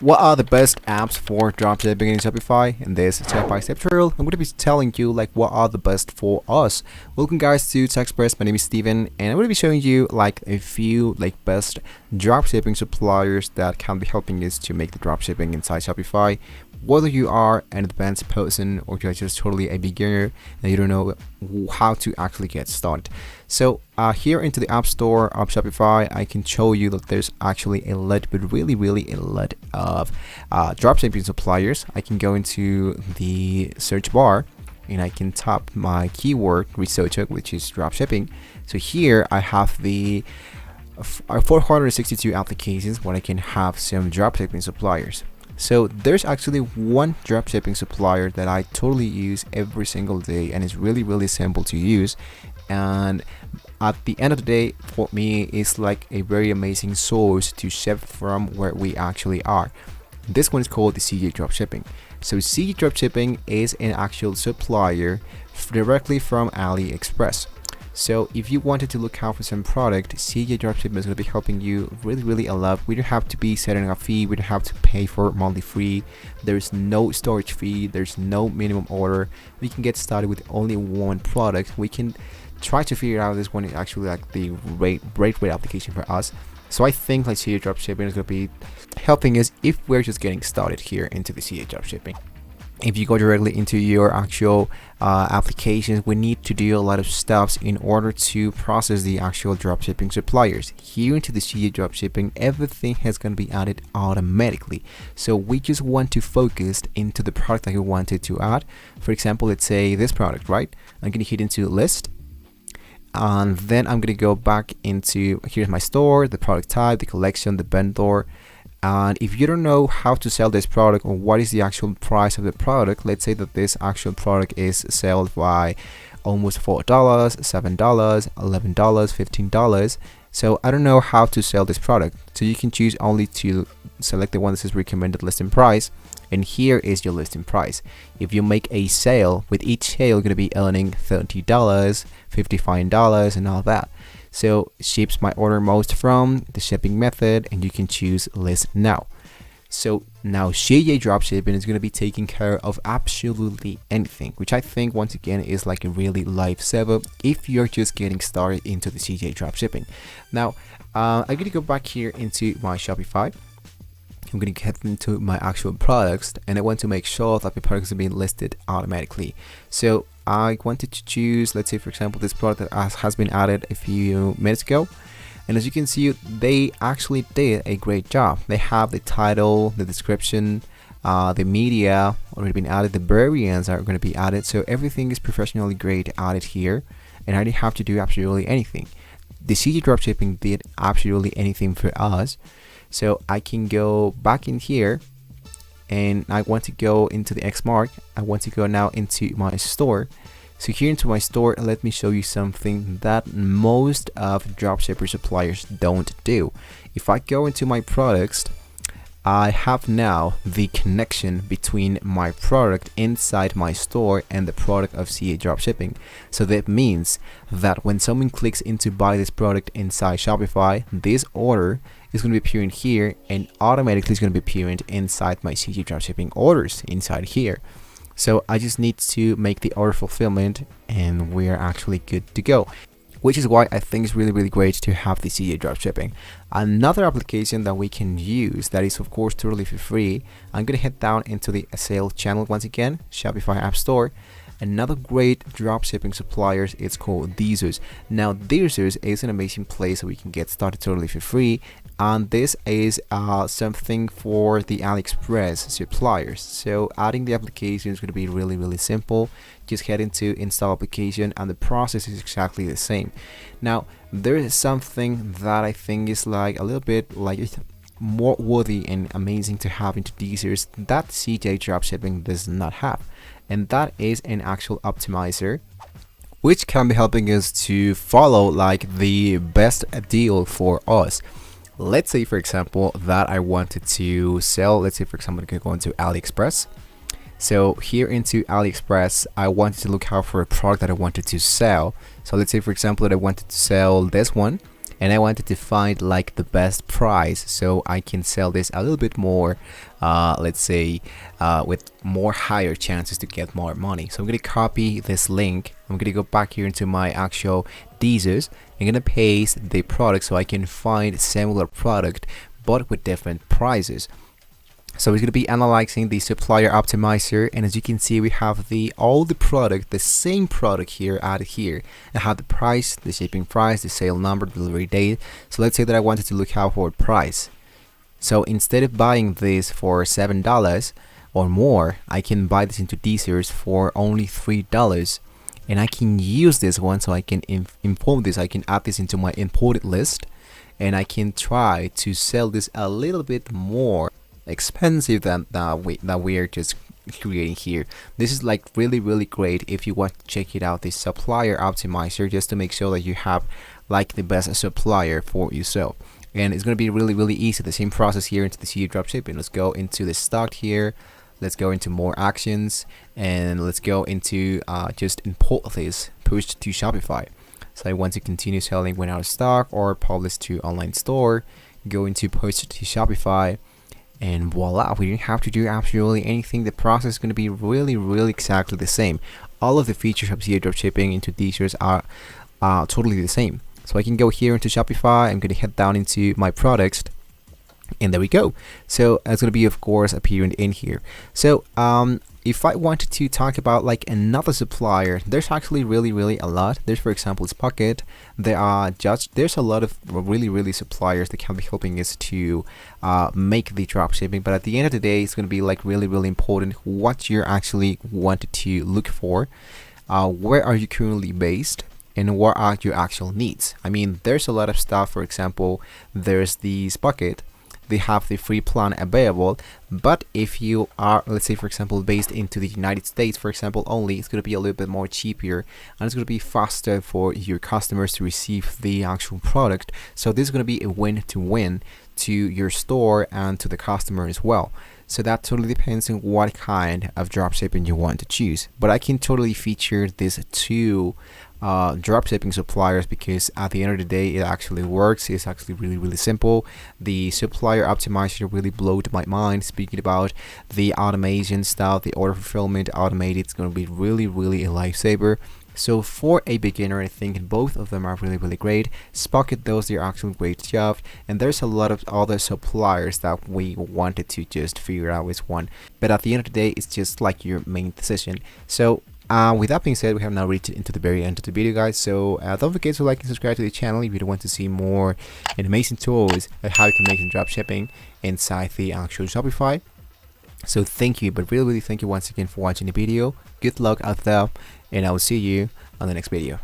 What are the best apps for dropshipping in Shopify? In this step-by-step tutorial, I'm going to be telling you like what are the best for us. Welcome guys to TechExpress. My name is Steven, and I'm going to be showing you like a few like best dropshipping suppliers that can be helping us to make the dropshipping inside Shopify. Whether you are an advanced person or you're just totally a beginner and you don't know how to actually get started. So here into the App Store of Shopify, I can show you that there's actually a lot, but really a lot of dropshipping suppliers. I can go into the search bar and I can type my keyword researcher, which is dropshipping. So here I have the 462 applications where I can have some dropshipping suppliers. So there's actually one dropshipping supplier that I totally use every single day, and it's really simple to use. And at the end of the day, for me, it's like a very amazing source to ship from where we actually are. This one is called the CJ Dropshipping. So CJ Dropshipping is an actual supplier directly from AliExpress. So if you wanted to look out for some product, CJ Dropshipping is going to be helping you really a lot. We don't have to be setting a fee, we don't have to pay for monthly fee, there's no storage fee, there's no minimum order. We can get started with only one product. We can try to figure out this one is actually like the great application for us. So I think like CJ Dropshipping is going to be helping us if we're just getting started here into the CJ Dropshipping. If you go directly into your actual applications, we need to do a lot of steps in order to process the actual dropshipping suppliers. Here into the CJ Dropshipping, everything is going to be added automatically. So we just want to focus into the product that you wanted to add. For example, let's say this product, right? I'm going to hit into list. And then I'm going to go back into, here's my store, the product type, the collection, the vendor. And if you don't know how to sell this product or what is the actual price of the product, let's say that this actual product is sold by almost $4, $7, $11, $15. So I don't know how to sell this product. So you can choose only to select the one that says recommended listing price. And here is your listing price. If you make a sale, with each sale you're going to be earning $30, $55 and all that. So ships my order most from the shipping method, and you can choose list now. So now CJ Dropshipping is going to be taking care of absolutely anything, which I think once again is like a really lifesaver if you're just getting started into the CJ Dropshipping. Now I'm going to go back here into my Shopify. I'm going to get into my actual products, and I want to make sure that my products are being listed automatically. So I wanted to choose, let's say for example, this product that has been added a few minutes ago. And as you can see, they actually did a great job. They have the title, the description, the media already been added, the variants are going to be added. So everything is professionally great added here, and I didn't have to do absolutely anything. The CJ Dropshipping did absolutely anything for us. So I can go back in here, and I want to go into the X mark. I want to go now into my store. So here into my store, let me show you something that most of dropshipper suppliers don't do. If I go into my products, I have now the connection between my product inside my store and the product of CJ Dropshipping. So that means that when someone clicks into buy this product inside Shopify, this order is going to be appearing here, and automatically it's going to be appearing inside my CJ Dropshipping orders inside here. So I just need to make the order fulfillment, and we're actually good to go. Which is why I think it's really great to have the CJ Dropshipping. Another application that we can use that is of course totally for free. I'm gonna head down into the sales channel once again, Shopify App Store. Another great dropshipping suppliers is called Deezers. Now Deezers is an amazing place where we can get started totally for free, and this is something for the AliExpress suppliers. So adding the application is going to be really simple. Just head into install application, and the process is exactly the same. Now there is something that I think is like a little bit like more worthy and amazing to have into Deezers that CJ Dropshipping does not have, and that is an actual optimizer which can be helping us to follow like the best deal for us. Let's say for example that I wanted to sell, let's say for example I can go into AliExpress. So here into AliExpress, I wanted to look out for a product that I wanted to sell. So let's say for example that I wanted to sell this one, and I wanted to find like the best price so I can sell this a little bit more, let's say with more higher chances to get more money. So I'm gonna copy this link. I'm gonna go back here into my actual Deezers. I'm gonna paste the product so I can find similar product but with different prices. So it's going to be analyzing the supplier optimizer, and as you can see, we have all the product, the same product here added here. I have the price, the shipping price, the sale number, delivery date. So let's say that I wanted to look out for price. So instead of buying this for $7 or more, I can buy this into Deezers for only $3. And I can use this one, so I can inform this, I can add this into my imported list, and I can try to sell this a little bit more expensive than that we are just creating here. This is like really great if you want to check it out, the supplier optimizer, just to make sure that you have like the best supplier for yourself. And it's going to be really easy. The same process here into the CEO dropshipping. Let's go into the stock here. Let's go into more actions, and let's go into just import this, push to Shopify. So I want to continue selling when out of stock, or publish to online store, go into push to Shopify, and voila, we didn't have to do absolutely anything. The process is going to be really exactly the same. All of the features of CEO dropshipping into Deezers are totally the same. So I can go here into Shopify. I'm going to head down into my products, and there we go. So it's going to be, of course, appearing in here. So if I wanted to talk about like another supplier, there's actually really a lot. There's, for example, Spocket. There's a lot of really suppliers that can be helping us to make the drop shipping. But at the end of the day, it's going to be like really important what you're actually wanted to look for. Where are you currently based, and what are your actual needs? I mean, there's a lot of stuff. For example, there's the Spocket. They have the free plan available, but if you are, let's say, for example, based into the United States, for example, only, it's going to be a little bit more cheaper, and it's going to be faster for your customers to receive the actual product. So this is going to be a win-to-win to your store and to the customer as well. So that totally depends on what kind of dropshipping you want to choose. But I can totally feature these two dropshipping suppliers, because at the end of the day, it actually works. It's actually really simple. The supplier optimizer really blew my mind. Speaking about the automation stuff, the order fulfillment automated, it's going to be really a lifesaver. So for a beginner, I think both of them are really great. Spocket, those, they're actually great job, and there's a lot of other suppliers that we wanted to just figure out which one. But at the end of the day, it's just like your main decision. So with that being said, we have now reached into the very end of the video, guys. So don't forget to like and subscribe to the channel if you want to see more amazing tools of how you can make some drop shipping inside the actual Shopify. So thank you, but really thank you once again for watching the video. Good luck out there, and I will see you on the next video.